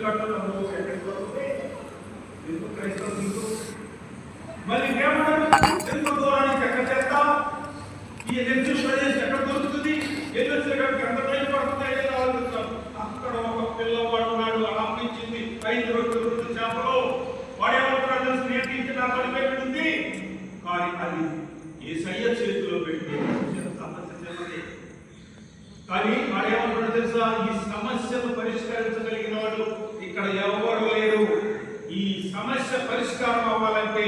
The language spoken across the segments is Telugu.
కట్టడంలో ఎక్కడికి వస్తుంది ఎందుకు క్రైస్తవ నీకు మళ్ళీ ఏమన్నారు ఎంత దూరానికి ఎక్కడ చేస్తాం ఈ నిర్దిష్ట ప్రదేశం ఎక్కడ దొరుకుతుంది ఎదురుకి ఎంత టైం పడుతుంది అనేది ఆలోచిస్తాం అక్కడ ఒక పిల్లవాడు నాడు ఆపించింది 5 రొట్టెలు 2 చేపలు వాడేమంటున్నాడు తెలుసు నేర్పించి నా పడిపెట్టింది కానీ అది యేసయ్య చేతిలో పెట్టి కానీ వాడేమంటున్నాడు తెలుసా ఈ సమస్యను పరిష్కరించగలిగిన వాడు ఇక్కడ ఎవరు లేరు ఈ సమస్య పరిష్కారం అవ్వాలంటే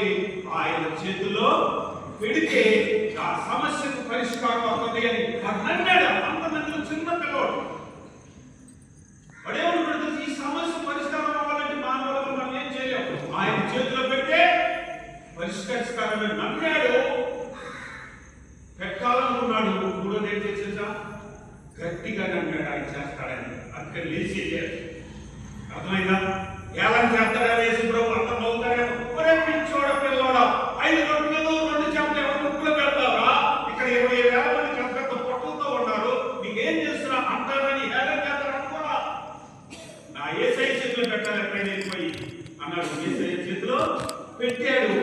ఆయన చేతిలో పెడితే ఆ సమస్యకు పరిష్కారం అవుతుంది అని అన్నాడు అంతమందిలో చిన్న పిల్లవాడు వాడేమంటున్నాడు ఈ సమస్య పరిష్కారం అవ్వాలంటే మానవులకు మనం ఏం చేయలేము ఆయన చేతిలో పెడితే పరిష్కరిస్తారని నమ్మాడు పెట్టాలనుకున్నాడు మూడోది ఏం చేసేసా గట్టిగా నమ్మాడు ఆయన చేస్తాడని అక్కడ లేచి అర్థమైందా ఎలా చేస్తాడని వేసి ప్రభు అర్థం అవుతాడేమో ఒరే పిచ్చోడ పిల్లోడా 5 రొట్టెలు 2 చేపలు ఎవరు ముక్కులో పెడతారా ఇక్కడ 20,000 మంది పెద్ద పొట్టలతో ఉన్నారు నీకేం చేస్తున్నా అంటారని హేళన చేస్తారని కూడా నా యేసయ్య చేతిలో పెట్టాలి ఎప్పుడైనా వెళ్ళిపోయి అన్నాడు యేసయ్య చేతిలో పెట్టాడు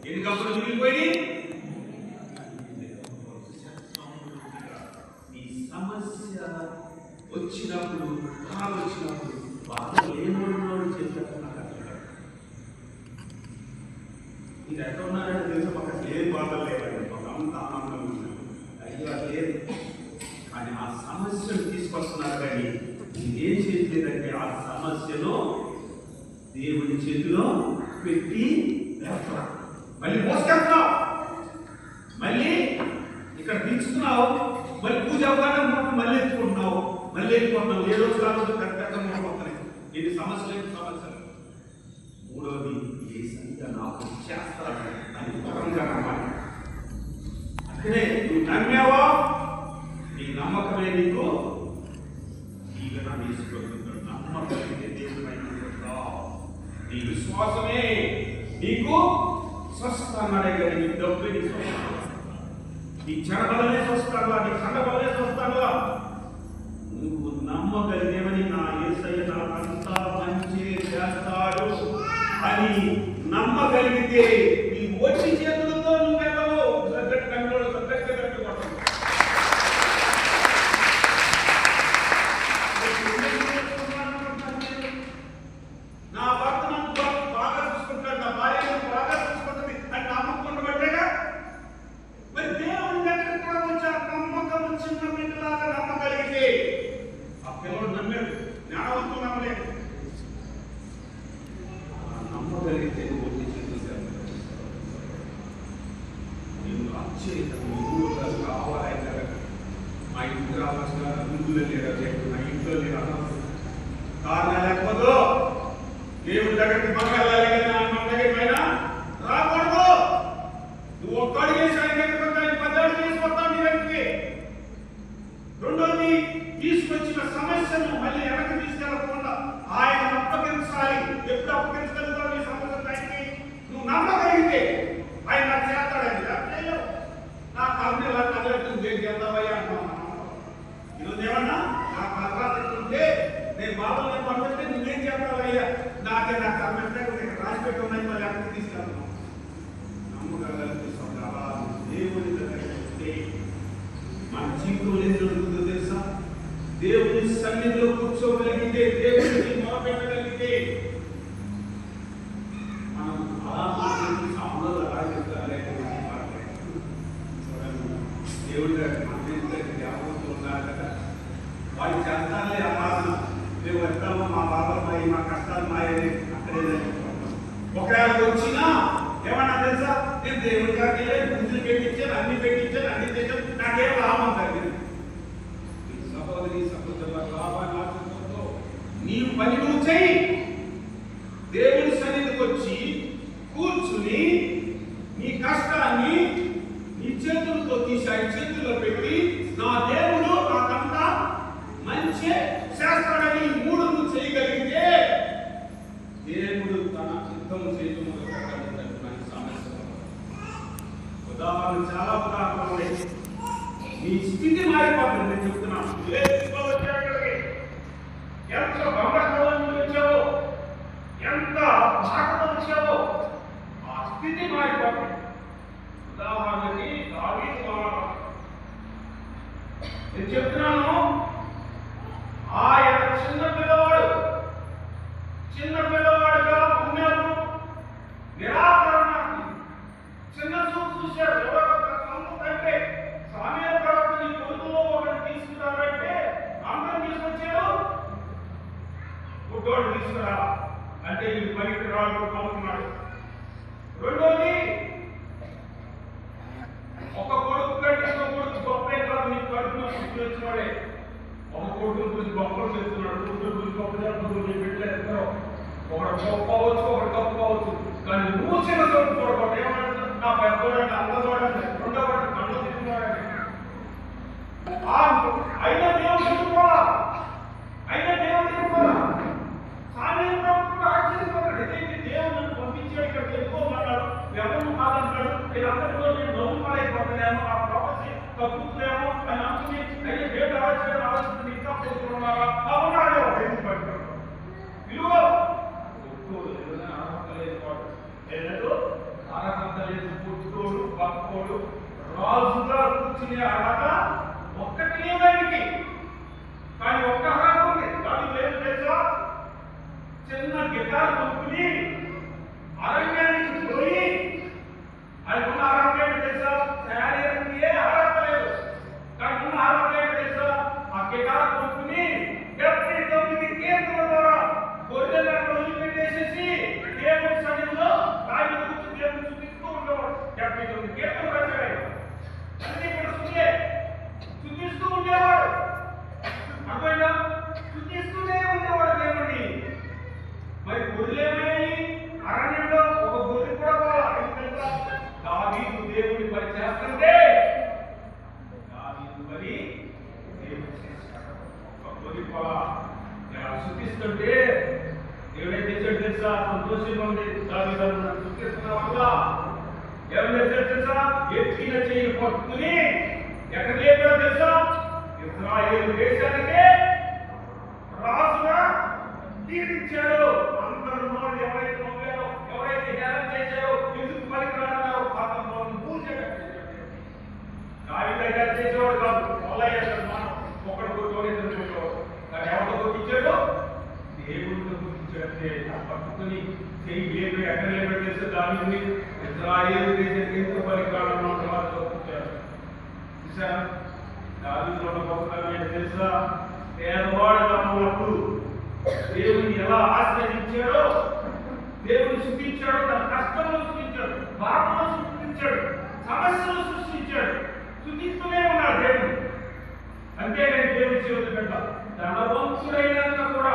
ఎన్ని కప్పులు మిగిలిపోయి ఈ సమస్య వచ్చినప్పుడు బాధ వచ్చినప్పుడు బాధ లేనోడు చేసేటప్పుడు ఇది ఎక్కడ ఉన్నారంటే తెలుసు పక్కన ఏం బాధలు లేవండి ఒక అంత ఆనందం ఉన్నాడు అయ్యో లేదు కానీ ఆ సమస్యను తీసుకొస్తున్నారు కానీ ఇదేం చేయలేదంటే ఆ సమస్యను దేవుని చేతిలో పెట్టి మళ్ళీ మోసుకెళ్తున్నావు మళ్ళీ ఇక్కడ దించుతున్నావు మళ్ళీ పూజ అవగానే మళ్ళీ ఎత్తుకుంటున్నావు మళ్ళీ వెళ్ళిపోతున్నావు ఏ రోజు కాదు పెద్ద మోసపోతున్నాయి ఇది సమస్యలు మూడవది ఏ సంఖ్య నాకు చేస్తాడు అని పరంగా నమ్మాలి అక్కడే నువ్వు నమ్మావా నీ నమ్మకమే నీకు ఈగ తీసుకుంటున్నాడు నమ్మకం దేవుడు నీ విశ్వాసమే నీకు స్వస్థ అన్నాడే కానీ నీ డబ్బే నీ స్వస్థ నీ చెడ వల్లనే స్వస్థగా నీ కండ వల్లనే స్వస్థగా నువ్వు నమ్మగలిగేవని నా యేసయ్య నాకంతా మంచి చేస్తాడు అని నమ్మగలిగితే నీ ఒట్టి చేతులతో నువ్వెవరో సబ్జెక్ట్ కంట్రోల్ సబ్జెక్ట్ కట్టుకోవడం నా భర్త నన్ను బాగా చూసుకుంటాడు నా భార్య నన్ను బాగా చూసుకుంటుంది అని నమ్మకం పడ్డాగా మరి దేవుని దగ్గర కూడా వచ్చారు నమ్మకం చిన్న బిడ్డలాగా నమ్మగలిగితే ఆ పిల్లడు నమ్మాడు జ్ఞానవంతులు నమ్మలేదు నమ్మగలిగితే ఒట్టి చేతులు నేను ఆశ్చర్యంగా కావాలంటే మా ఇంటికి రావాల్సిన ముందులో లేదా నా ఇంట్లో లేదా కారణం లేకపోతే దేవుడి దగ్గరికి మనం వెళ్ళాలి కదా మన దగ్గర పైన రాకూడదు నువ్వు ఒక్కడు చేసి ఆయన దగ్గర 10 అడుగులు తీసుకొస్తావు నీ దగ్గరికి రెండోది తీసుకొచ్చిన సమస్యను మళ్ళీ వెనక్కి తీసుకెళ్ళకుండా ఆయన అప్పగించాలి ఎప్పుడు అప్పగించగలుగుతావు నీ సమస్య టైంకి నువ్వు నమ్మగలిగితే ఆయన నాకు చేస్తాడండి నా కర్మ ఇలా కదలెట్టుంది ఏం చేద్దామయ్యా అంటున్నాను ఈరోజు ఏమన్నా నా కర్రాకుంటే నేను బాబుని పంపిస్తే నువ్వేం చేస్తావయ్యా నాకే నా కర్మ రాసి పెట్టి ఉన్నాయి మళ్ళీ అక్కడికి తీసుకెళ్తున్నావు నమ్మగలిగితే అలా దేవుని దగ్గర మన జీవితంలో ఏం జరుగుతుందో తెలుసా దేవుని సన్నిధిలో కూర్చోగలిగితే దేవుడికి మొరపెట్టగలిగితే మనం అలా సాంలో దేవుడి దగ్గర మన దగ్గర జ్ఞాపకంతో ఉన్నారు కదా వాళ్ళు చేస్తానే ఆరాధన మేము వెళ్తాము మా బాబాలు మాయి మా కష్టాలు మాయని అక్కడే ఒకవేళ వచ్చినా ఏమన్నా తెలుసా నేను దేవుడి గారికి పూజలు పెట్టించాను అన్ని చేశాను నాకేం లాభం తగ్గింది సహోదరి సహోదరుల లాభాన్ని ఆశించడంతో నీవు పని నువ్వు చెయ్యి దేవుడి సన్నిధికి వచ్చి కూర్చుని నీ కష్టాన్ని నీ చేతులతో తీసి ఆయన చేతుల్లో పెట్టి నా దేవుడు నాకంతా మంచి చేస్తాడని 3 నువ్వు చేయగలిగితే దేవుడు తన చిత్తం చేయడం సమస్య ఉదాహరణ చాలా ఉదాహరణలు ఉన్నాయి నీ స్థితి మారిపోతుంది నేను చెప్తున్నాను ఎంత బొమ్మల వచ్చావో నేను చెప్తున్నాను, ఆయన చిన్న పిల్లవాడుగా ఉన్నప్పుడు నిరాకరణ, చిన్న చూపు చూశాడు. ఎవరో కంటే సమయ ప్రవర్తన కొడుకులో ఒకటి తీసుకురారంటే అందరం తీసుకొచ్చాడు. గుడ్డోడు తీసుకురా అంటే వీడు పనికి రాడు నమ్ముతున్నాడు. రెండోది, ఒక కొడుకు కంటే ఇంకో కొడుకు గొప్పే కాదు, నీ కడుపులో పుట్టి వచ్చినాడే. ఒక కొడుకు గురించి గొప్పలు చెప్తున్నాడు, కూతురు గురించి గొప్ప చెప్తున్నాడు. నీ బిడ్డలు ఎక్కడో ఒకడు గొప్ప అవ్వచ్చు, ఒకటి గొప్ప అవ్వచ్చు, కానీ నువ్వు చిన్న చోటు చూడకూడదు. ఏమంటే నా పెద్దోడంటే అంత చూడండి, రెండో వాడు కళ్ళు తిరుగుతున్నాడండి. అయినా దేవుడు తిరుగుకోవాలా, అయినా దేవుడు తిరుగుకోవాలా. సామీయ ప్రభుత్వం ఆశ్చర్యపోతాడు. ఇదేంటి దేవుడు పంపించాడు ఇక్కడ తెలుసుకోమన్నాడు, ఎవరు కాదంటాడు. వీళ్ళందరిలో నేను నవ్వు పాలైపోతున్నాను, ఆ ప్రొఫెసీ తప్పుతుందేమో అని అనుకుని అయ్యే దేవుడు ఆలోచన ఇంకా తెలుసుకున్నారా అవునాడు ఎందుకు పడుతున్నాడు. విలువ అర్హతలేదు, పుట్టుకోడు, పక్కోడు, రాజుగా కూర్చునే అర్హత ఒక్కటి లేదానికి. కానీ ఒక్క అర్హత ఉంది, దాని లేదు తెలుసా? చిన్న గిటార్ కొనుక్కుని అరణ్యానికి పోయి ఆయనకున్న అర్హత ఏంటి తెలుసా? శారీరకంగా ఏ అర్హత లేదు, కానీ ఉన్న అర్హత ఏంటి తెలుసా? ఆ గిటార్ కొనుక్కుని 79 కీర్తనల ద్వారా గొర్రెలను వదిలిపెట్టేసేసి దేవుడి సన్నిధిలో రాయి కూర్చుని దేవుని చూపిస్తూ ఉండేవాడు. 79 కీర్తనలు రాశాడు. అన్ని కూడా చూపిస్తూ ఉండేవాడు. అర్థమైనా? చూపిస్తూనే ఉండేవాడు దేవుడిని. మరి గొర్రెలేమయ్యాయి? అరణ్యంలో ఒక గొర్రె కూడా పోవాలి. దావీదు దేవుని పని చేస్తుంటే దావీదు పని దేవుడు చేశాడు. ఒక గొర్రె పోలా చూపిస్తుంటే దేవుడే చేశాడు తెలుసా? సంతోషంగా ఉంది. దావీదు నన్ను చూపిస్తున్న వల్ల ఎవరు చేశాడు తెలుసా? ఎత్తిన చేయి పట్టుకుని ఎక్కడ లేపాడో తెలుసా? ఇశ్రాయేలు దేశానికే రాజుగా తీర్చాడు. అందరూ నోళ్ళు ఎవరైతే నవ్వారో, ఎవరైతే హేళన చేశారో, ఎందుకు పనికిరాడన్నారో పాపంలో పూజగా దావీదు గారు చేసేవాడు కాదు. మల్లయ్య మనం ఒకడు కొట్టుకోడు, ఇద్దరు కొట్టుకోడు. కానీ ఎవరితో కొట్టించాడు? దేవుడితో కొట్టించాడంటే పట్టుకుని చెయ్యి లేపి ఎక్కడ లేపి చేస్తే దావీదుని ఇశ్రాయేలు దేశానికి ఎందుకు పనికిరాడన్న తర్వాత కొట్టించాడు. చూసారా? దావీదులో ఉన్న గొప్పతనం ఏంటి తెలుసా? పేదవాడుగా ఉన్నప్పుడు దేవుని ఎలా ఆశ్రయించాడో, దేవుని సృష్టించాడు, తన కష్టంలో సృష్టించాడు, బాధలో సృష్టించాడు, సమస్యలు సృష్టించాడు. సృష్టిస్తూనే ఉన్నాడు దేవుడు. అంతేగాని దేవుడి జీవితం పెట్ట ధనవంతుడైనాక కూడా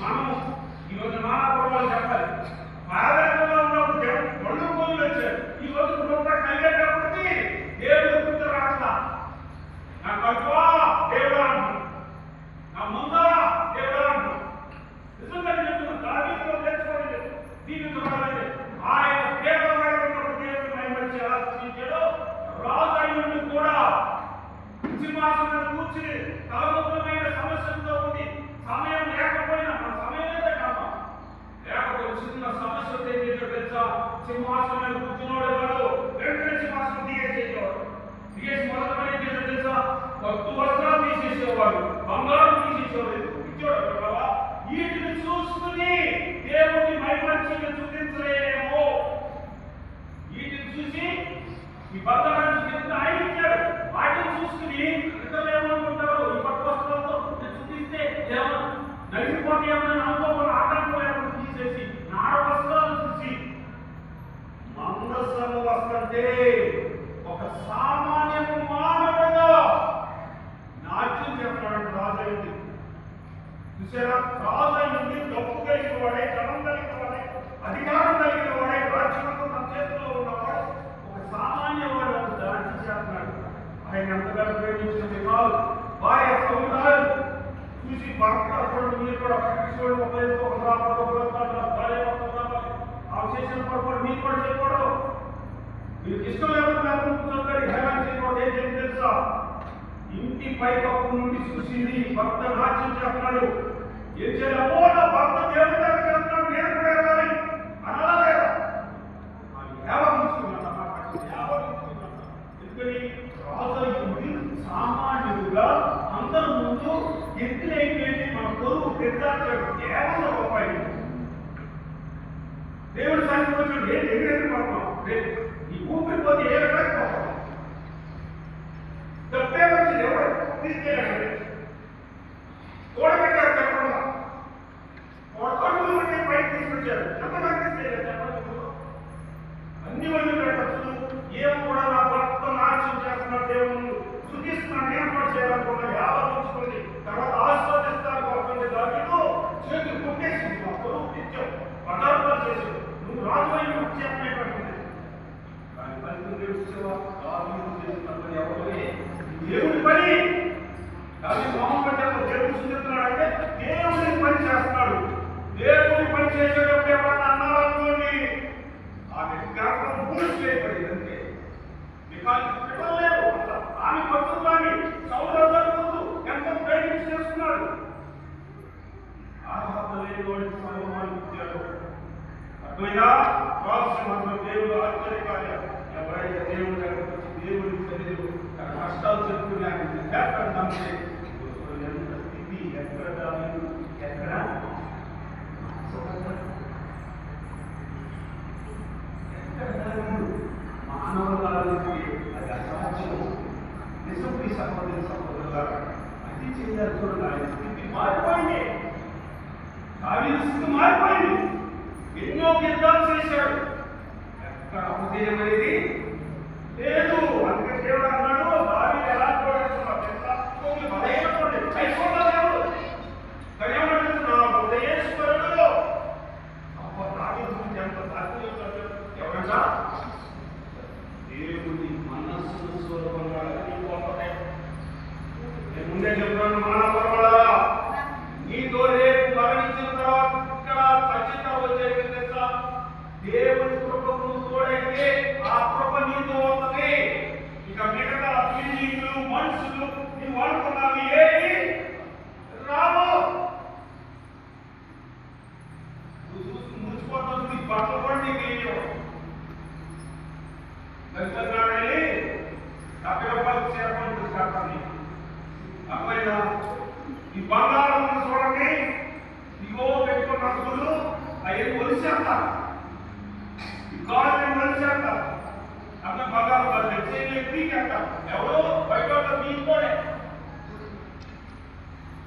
మనం ఈరోజు నానాపురాలు చెప్పాలి. పాదకంలో ఉన్నప్పుడు ఒళ్ళు కోళ్ళు వచ్చారు. ఈ రోజు రూపాయి కలిగేటప్పటికీ దేవుడు గుర్తు రాట్లా. నా కడుపా దేవుడా అంటున్నాడు, నా ముందా దేవుడా అంటున్నాడు. నిజంగా చెప్తున్నాను, దావీదులో నేర్చుకోండి, దీవించబడాలి. ఆయన పేదవాడు ఉన్నప్పుడు దేవుడు మహిమచ్చి ఎలా సృష్టించాడో, రాజు అయినట్టు కూడా సింహాసనం కూర్చుని తలముఖమైన సమస్యలతో ఉంది. సమయం లేకపోయినా మన సమయం లేదా కాదు, లేకపోతే చిన్న సమస్య తెలుసా? సింహాసనం కూర్చున్నాడు వాడు వెంటనే సింహాసనం దిగేసేవాడు. దిగేసి మొదటి ఏం చేశాడు తెలుసా? కొత్త వస్త్రాలు తీసేసేవాడు, బంగారం తీసేసేవాడు. కూర్చోడు వీటిని చూసుకుని దేవుడిని మైమర్చిగా చూపించలేమో. వీటిని చూసి ఈ బంగారాన్ని చూపించిన ఆయన ఇచ్చాడు. వాటిని చూసుకుని ఇతరులు ఏమనుకుంటారు? ఈ పట్టు వస్త్రాలతో చూపిస్తే ఏమో నలిగిపోతే ఏమన్నా అనుకోకుండా ఆటంకం ఏమన్నా తీసేసి నార వస్త్రాలు చూసి మందస్సము వస్త్రంటే ఒక సామాన్య మానవుడుగా నాట్యం చేస్తున్నాడు రాజు అయింది. చూసారా? రాజు అయింది డబ్బు కలిగిన వాడే, ధనం కలిగిన వాడే, అధికారం కలిగిన వాడే, రాజ్యంతో తన చేతిలో ఉన్నవాడు ఒక సామాన్య వాడు దాడి చేస్తున్నాడు. ఆయన ఎంతగా ప్రేమించినది కాదు. భార్య సౌందర్యం చూసి భర్త మీరు కూడా చూడండి, భార్య ఆ చేసిన పొరపాటు మీరు కూడా చేయకూడదు. మీకు ఇష్టం లేకుండా హేళన చేయకూడదు. ఏం చేసి తెలుసా? ఇంటి పైకప్పు నుండి చూసింది భర్త నాట్యం చేస్తున్నాడు. ఏం చేయాలి? అమ్మో నా భర్త దేవుడి దగ్గరికి వెళ్తున్నాడు, నేను కూడా వెళ్ళాలి అనాలా లేదా? ఎందుకని రాజయుడి సామాన్యుడుగా అందరి ముందు ఎత్తులైపోయింది మన పొరుగు పెద్దాచాడు కేవలం రూపాయలు దేవుడు సాధించు ఏ దగ్గర పడతాం ఈ ఊపిరి పోతే ఏ రకంగా తప్పే వచ్చింది ఎవరు తీసుకెళ్ళండి తోడబెట్టారు చెప్పకుండా కొడుకుంటే పైకి తీసుకొచ్చారు ఎంతమంది చెప్పండి అన్ని వాళ్ళు పెట్టచ్చు ఏమో కూడా నా భర్త నాశనం చేస్తున్న దేవుడు శుద్ధిస్తున్నాను నేను కూడా చేయాలనుకున్నా యావత్ ఉంచుకుంది తర్వాత ఆస్వాదిస్తారు కాబట్టి దానిలో చేతులు కొట్టేసింది మా పొరుగు తెచ్చావు పదార్థాలు చేసావు నువ్వు రాజు అయిన చెప్పినటువంటి కానీ ఫలితం దేవుడు ఎవరు దేవుడి పని కానీ మామూలు దేవుడు చూస్తున్నాడంటే దేవుడి పని చేస్తున్నాడు దేవుడి పని చేసేటప్పుడు ఏమన్నా అన్నారనుకోండి ఆమె గర్భం పూర్తి చేయబడింది అంతే లేదు ఆమె భక్తులని సౌరభు ఎంతో ప్రేమించి చేస్తున్నాడు అర్హత లేని వాడికి సర్వమాన్ని ఇచ్చాడు అర్థమైనా మాత్రం దేవుడు ఆశ్చర్యకార్యం ఎవరైతే దేవుడు దగ్గరికి దేవుడికి తెలియదు కష్టాలు చెప్పుకుని ఆయన ఎంత స్థితి ఎక్కడ మానవులకి అది అసాధ్యం నిజంగా సహోదరులారా అది చేయాలి చూడండి ఆయన స్థితి మారిపోయింది దావీదు స్థితి మారిపోయింది ఎన్నో యుద్ధాలు చేశాడు ఎక్కడ అపజయం అనేది లేదు అందుకే దేవుడు అన్నాడు దావీదు ఎలా చూడాల్సిన దేవుడు కళ్యాణుడు నా హృదయేశ్వరుడు అప్ప దావీదు గురించి ఎంత సాధ్యం ఎవరన్నా దేవుడి మనస్సును స్వరూపంగా ముందే చెప్తాను మానవరా నీతో రేపు మరణించిన తర్వాత ఇక్కడ ఖచ్చితంగా వచ్చే తెలుసా దేవుడి కృపకు తోడైతే ఆ కృప నీతో వస్తుంది ఇక మిగతా ఫీలింగ్లు మనుషులు నువ్వు అనుకున్నావు ఏది రావు మురిచిపోతావు నీ బట్టలు పండి వెళ్ళి రూపాయలు చేరకుండా తీసుకెళ్తాను అర్థమైనా ఈ బంగారం చూడండి ఇగో పెట్టుకున్న నడుచులు అవి ఒలిసేస్తారు ఈ కాళ్ళు ఒలిసేస్తారు అక్కడ బంగారం తెచ్చి పీకెళ్తారు ఎవరో బయట మీతోనే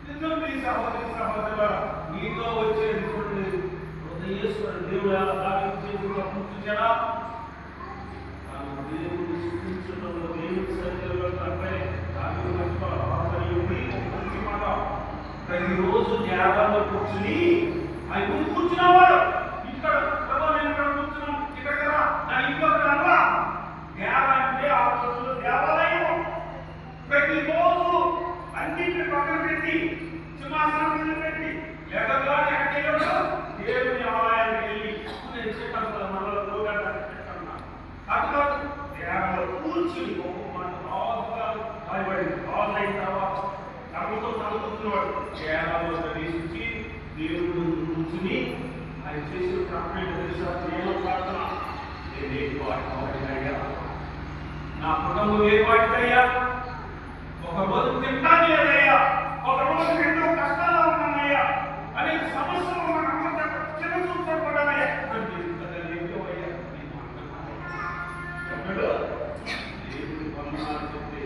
నిజం సహోదరుల నీతో వచ్చేది చూడండి హృదయేశ్వరుడు దేవుడు ఎలా దావించేది కూర్చుంటాడా దేవుడు సృష్టించడంలో దేవుడి సన్నిధిలో అంటే ప్రతిరోజు ధ్యానంలో కూర్చుని ఆయన ముందు కూర్చున్నవాడు ఇక్కడ నేను ఇక్కడ కూర్చున్నాను ఇక్కడ కదా నా ఇంట్లో అలా ధ్యానం అంటే ఆ రోజుల్లో దేవాలయం ప్రతిరోజు అన్నింటిని పక్కన పెట్టి సింహాసనం మీద పెట్టి ఎక్కడో ఎక్కడికి దేవుని ఆలయానికి వెళ్ళి నేను చెప్పాను మనలో అట్లా ధ్యానంలో కూర్చుని అయిన తర్వాత తమతో చదువుతున్నవాడు ధ్యానంలో ప్రవేశించి దేవుడు కూర్చుని ఆయన చేసిన ప్రార్థన తెలుసా నేను ప్రార్థన నేనే వాడినయ్యా నా కుటుంబం ఏ వాడికయ్యా ఒక రోజు తింటాను లేదయ్యా ఒక రోజు ఎన్నో కష్టాలు ఉన్నానయ్యా అనేక సమస్యలు చిన్న చూసుకోవడానయ్యా దేవుడి వందనాలు చెప్తే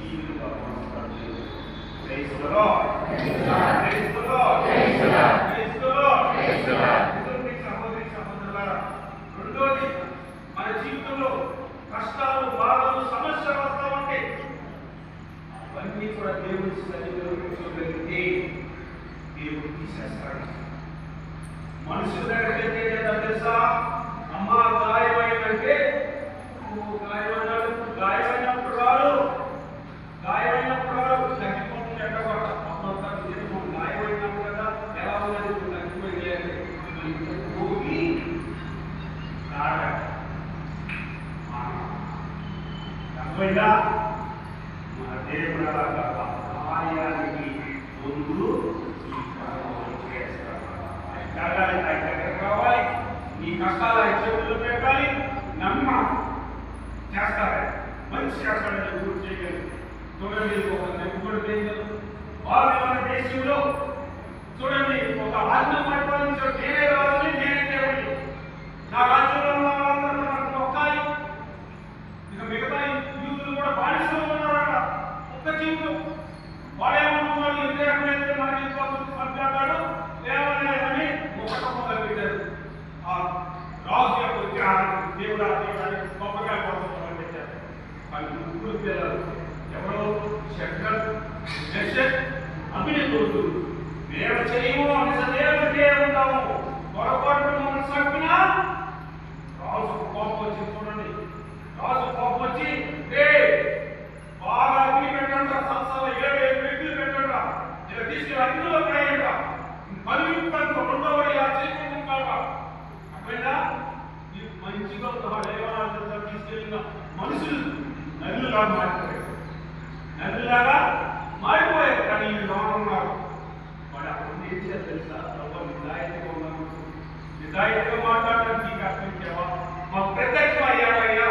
ఈవిగా Praise the Lord. Praise the Lord. Praise the Lord. Praise the Lord. Praise the Lord. సహోదరి సహోదరులారా రెండోది మన జీవితంలో కష్టాలు బాధలు సమస్యలు వస్తూ ఉంటే అవన్నీ కూడా దేవుడి సన్నిధిలో కూర్చోగలిగితే దేవుడు తీసేస్తాడు. మనుషుల దగ్గరికి వెళ్తే తెలుసా అమ్మ గాయమైందంటే గాయమైనప్పుడు రాడు గాయమైనప్పుడు రాడు తగ్గిపోతుంది ఎక్కడమాట గాయమైనప్పుడు కదా ఎలా ఉన్నది తగ్గిపోయింది భూమి తగ్గిపోయిందా మన దేవుడు అలాగా కార్యానికి ముందు ఆయన దగ్గర కావాలి నీ కష్టాలు ఆయన చేతుల్లో పెట్టాలి నమ్మ చేస్తారు మంచి చేస్తాడని పూర్తి చేయగలరు. చూడండి, ఒక నెప్పుడు దేశం మన దేశంలో చూడండి, ఒక ఆజ్ఞ పరిపాలించాడు. నేనే రాజుని, నేనే దేవుడిని, నా రాజ్యంలో ఉన్న వాళ్ళందరూ నాకు మొక్కాలి. ఇక మిగతా యూదులు కూడా బానిసలో ఉన్నారట. ఒక్క జీవితం వాడేమనుకున్నాడు, వ్యతిరేకమైతే మనకి మాట్లాడాడు లేవని ఒకట మొదలు పెట్టారు. ఆ రాజు యొక్క విగ్రహాన్ని దేవుడు గొప్పగా మొదలు పెట్టారు. వాళ్ళు ముగ్గురు పిల్లలు ఎవరో శంకర్, మెషక్, అభినందనుడు. మేము చేయము నిజదేవుడికే ఉంటాము, పొరపాటు మమ్మల్ని చంపినా రాజు కోపం వచ్చి చూడండి. రాజు కోపం వచ్చి బాగా అగ్ని పెట్టండి, సంస్థలో 7 వ్యక్తులు పెట్టండి, ఇలా తీసుకెళ్ళి అగ్నిలో పడేయండి, కలుగుతాను రెండవ చేయకుండా అక్కడ మంచిగా దేవాలయంలో తీసుకెళ్ళిన మనుషులు నల్లులా మారిపోయారు. నల్లులాగా మారిపోయారు. కానీ వీళ్ళు బాగున్నారు. వాడు అక్కడ ఏం చేయాలి తెలుసా? నిజాయితీగా ఉన్నాను, నిజాయితీగా మాట్లాడడానికి నీకు అర్థించావా? మాకు ప్రత్యక్షం అయ్యావయ్యా,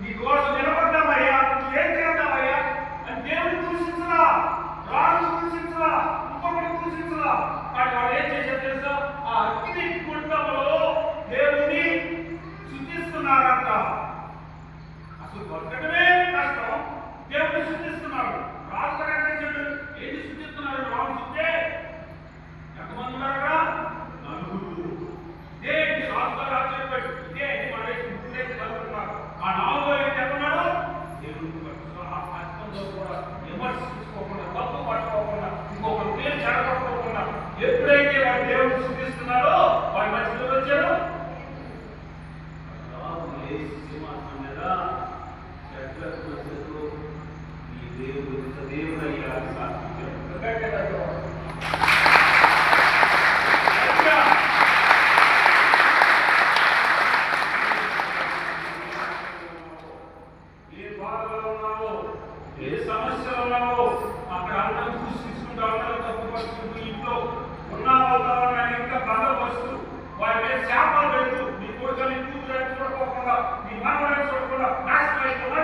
నీ కోసం నిలబడ్డామయ్యా, నువ్వేం చేద్దామయ్యా అని దేవుడిని దూషించరా, రాజు దూషించరా, ఇంకొకటి దూషించరా. కానీ వాడు ఏం చేశారు తెలుసా? ఆ అగ్ని గుండంలో దేవుడిని శుద్ధిస్తున్నారంట. అసలు బతకడమే కష్టం, దేవుడిని శుద్ధిస్తున్నాడు. రాజు ఏంటి శుద్ధిస్తున్నారు? రాజు శుద్ధే. ఎంతమంది ఉన్నారా? 4. ఇదేంటి రాజుగారు ఆశ్చర్యపోయాడు. ఇదేంటి మన ముగ్గురేసి కలుగుతున్నారు. ఆ 4వ వ్యక్తి ఎక్కడున్నాడు? దేవుడికి కష్టంలో కూడా విమర్శించుకోకుండా, తప్పు పట్టుకోకుండా, ఇంకొకరు పేరు చెడగొట్టుకోకుండా ఎప్పుడైతే వాడు దేవుడిని శుద్ధిస్తున్నాడో వాడి మధ్యలో వచ్చారు. సింహాసనం మీద చెట్లకు ఈ దేవుడు దేవుడు అయ్యారు శాస్త్రించారు. ఏ బాధలో ఉన్నావో, ఏ సమస్యలో ఉన్నావో అక్కడ అందరూ చూసుకుంటూ అందరూ తప్పు పడుతుంటూ ఇంట్లో ఉన్నావు ఇంకా బందోబస్తు వారి మీద శాపాలు పెడుతూ నీ కొడుకుని కూతురు చూడకోకుండా, నీ మనవడని చూడకుండా, నాశనం అయిపోకుండా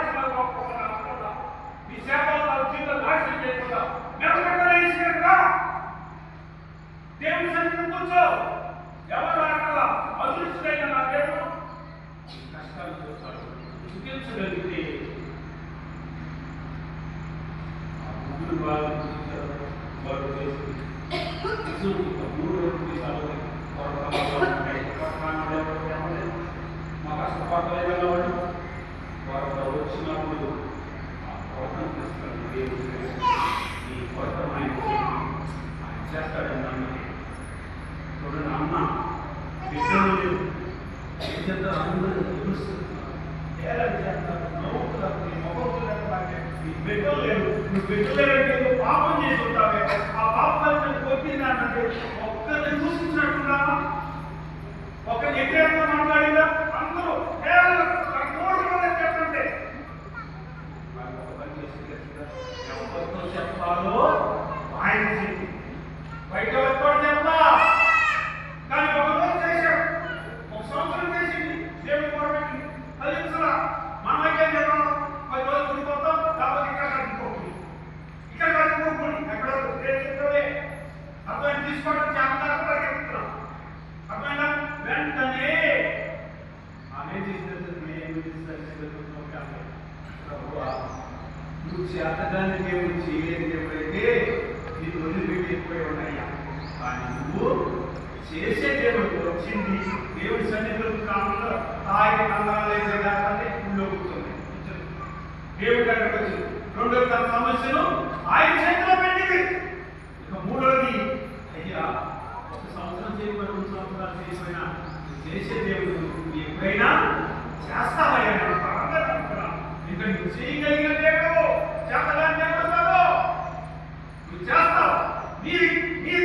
నీ శాపాలు జీవితం నాశనం చేయకుండా మెరగట్టలేసినట్టుగా దేవుని సన్నిధిని కూర్చో. ఎవరు అక్కడ అదృష్టమైన నా దేవుడు కష్టాలు చూస్తాడు. చూపించగలిగితే మా కష్టపడలేదు వారు వచ్చినప్పుడు ఆ కొరతను తీసుకొని దేవుడు ఈ కొరతను ఆయన చేస్తాడని నమ్మకం. చూడండి, అమ్మ బిడ్డలు లేవు, ఏం చేస్తారు? అందరూ తెలుస్తున్నారు, చేస్తారు, నవ్వుతున్నారు. నీ మొహం నీ బిడ్డలు లేవు, నువ్వు బిడ్డలు లేవంటే నువ్వు పాపం చేసి ఉంటావే. ఆ పాపాన్ని కొట్టిందానంటే ఒక్కరిని దూషించినట్టున్నా, ఒకరిని వ్యతిరేకంగా మాట్లాడిందా? అందరూ చెప్పండి ఎవరితో చెప్పాలో ఆయన చెప్పి బయట వచ్చి చెప్తా. కానీ ఒక రోజు చేశాడు, ఒక సంవత్సరం చేసింది, దేవుడు పొరపెట్టి ఫలించరా. మనమైతే 10 రోజులు ఉండిపోతాం, కాబట్టి ఇక్కడ కట్టుకోండి, ఇక్కడ కట్టుకోండి, ఎక్కడో చెప్తాడే అర్థం తీసుకోవడం చేస్తాం. అర్థమైనా వెంటనే ఆమె నువ్వు చేతగానే దేవుడు చేయలేని దేవుడైతే నీకు వదిలిపెట్టిపోయి ఉన్నాయా. కానీ నువ్వు చేసే దేవుడికి వచ్చింది దేవుడి సన్నిధిలో కాకుండా ఆయన కందాలైతే కాకుండా ఊళ్ళో కూర్చొని దేవుడి దగ్గరకు వచ్చింది. రెండో తన సమస్యను ఆయన చేతిలో పెట్టింది. ఇక మూడోది, అయ్యా 1 సంవత్సరం చేయబడి 2 సంవత్సరాలు చేయబడినా చేసే దేవుడు ఎప్పుడైనా చేస్తావయ్యా. ఇంకా నువ్వు చేయగలిగిన దేవుడు, చేతగాని దేవుడు కాదు. నువ్వు చేస్తావు, నీ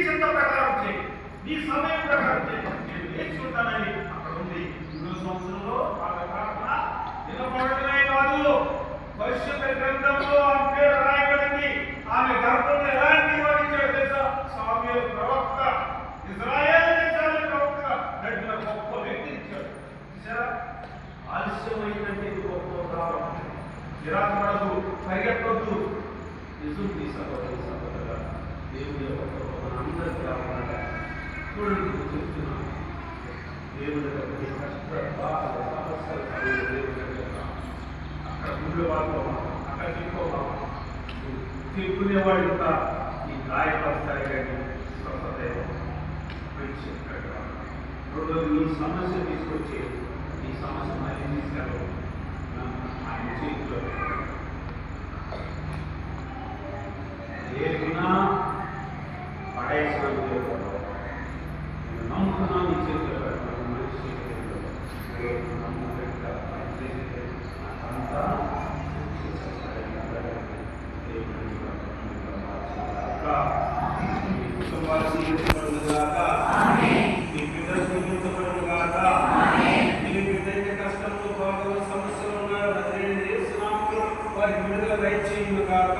చిత్త ప్రకారం చేయి, నీ సమయం ప్రకారం చేయి, నేను నేర్చుకుంటానని అక్కడ ఉంది. 2వ సంవత్సరంలో నిలబడటమే కాదు, భవిష్యత్ గ్రంథంలో ఆమె పేరు రాయబడింది. ఆమె గర్భంలో ఎలాంటి వాడించాడు తెలుసా? సామ్యూయేలు ప్రవక్త, ఇశ్రాయేలు దేశానికి ప్రవక్తగా నడిపిన గొప్ప వ్యక్తి ఇచ్చాడు. చూసారా, ఆలస్యమైందంటే గొప్ప రావడం. పరిగెట్టొద్దు. నిజం తీసుకోవాలి. దేవుడి యొక్క అందరికీ రావాలంటే చూడండి చెప్తున్నాను. దేవుడి యొక్క కష్ట బాధ సమస్యలు దేవుడి అక్కడ గుళ్ళు వాళ్ళు అక్కడ చెప్పుకునేవాడు ఇంకా ఈ గాయపరుస్తాయి కానీ స్వస్థత రెండోది ఈ సమస్య తీసుకొచ్చి ఈ సమస్య మళ్ళీ తీసుకెళ్ళడం ఆయన చేతిలో ఏ గుణా పడేసాను నేను నమ్ముతున్నాను నీ చేతిలో పెట్టాను మనిషి అంతా కుటుంబాలు జీవించబడుగాక, మీ బిడ్డలు జీవించబడుగాక, మీ బిడ్డ కష్టంలో బాధలు సమస్యలు ఉన్నాయో వారి విడుదల దయచేయుగాక.